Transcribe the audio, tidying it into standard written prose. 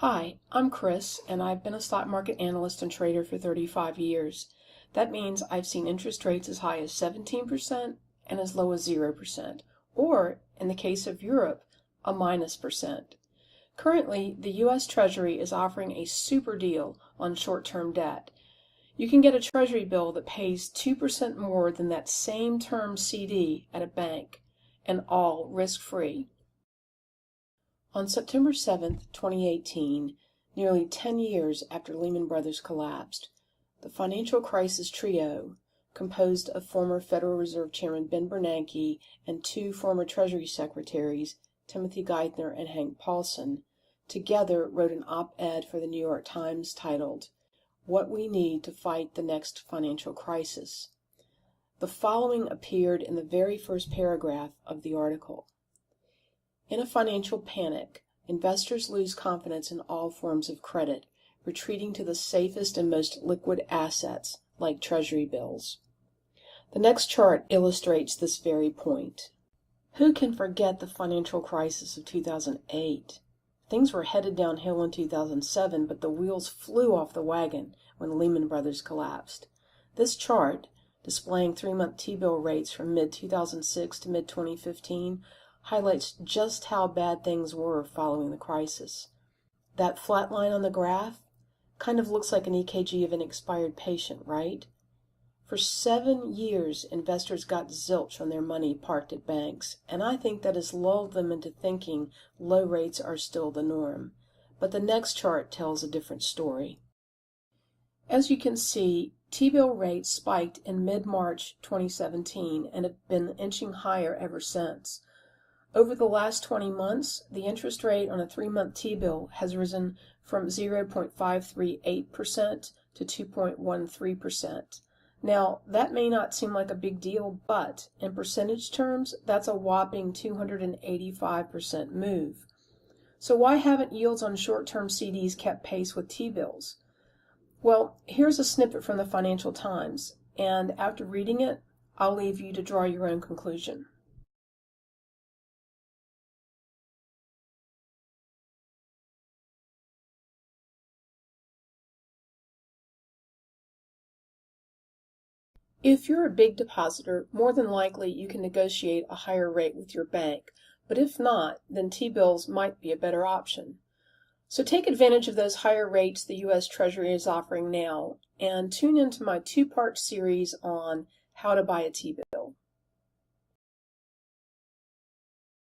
Hi, I'm Chris, and I've been a stock market analyst and trader for 35 years. That means I've seen interest rates as high as 17% and as low as 0%, or, in the case of Europe, a -%. Currently, the U.S. Treasury is offering a super deal on short-term debt. You can get a Treasury bill that pays 2% more than that same term CD at a bank, and all risk-free. On September 7, 2018, nearly 10 years after Lehman Brothers collapsed, the financial crisis trio, composed of former Federal Reserve Chairman Ben Bernanke and two former Treasury Secretaries, Timothy Geithner and Hank Paulson, together wrote an op-ed for the New York Times titled, "What We Need to Fight the Next Financial Crisis." The following appeared in the very first paragraph of the article. In a financial panic, investors lose confidence in all forms of credit, retreating to the safest and most liquid assets, like Treasury bills. The next chart illustrates this very point. Who can forget the financial crisis of 2008? Things were headed downhill in 2007, but the wheels flew off the wagon when Lehman Brothers collapsed. This chart, displaying 3-month T-bill rates from mid-2006 to mid-2015, highlights just how bad things were following the crisis. That flat line on the graph kind of looks like an EKG of an expired patient, right? For 7 years, investors got zilch on their money parked at banks, and I think that has lulled them into thinking low rates are still the norm. But the next chart tells a different story. As you can see, T-bill rates spiked in mid-March 2017 and have been inching higher ever since. Over the last 20 months, the interest rate on a 3-month T-bill has risen from 0.538% to 2.13%. Now, that may not seem like a big deal, but in percentage terms, that's a whopping 285% move. So why haven't yields on short-term CDs kept pace with T-bills? Well, here's a snippet from the Financial Times, and after reading it, I'll leave you to draw your own conclusion. If you're a big depositor, more than likely you can negotiate a higher rate with your bank, but if not, then T-bills might be a better option. So take advantage of those higher rates the U.S. Treasury is offering now, and tune into my 2-part series on how to buy a T-bill.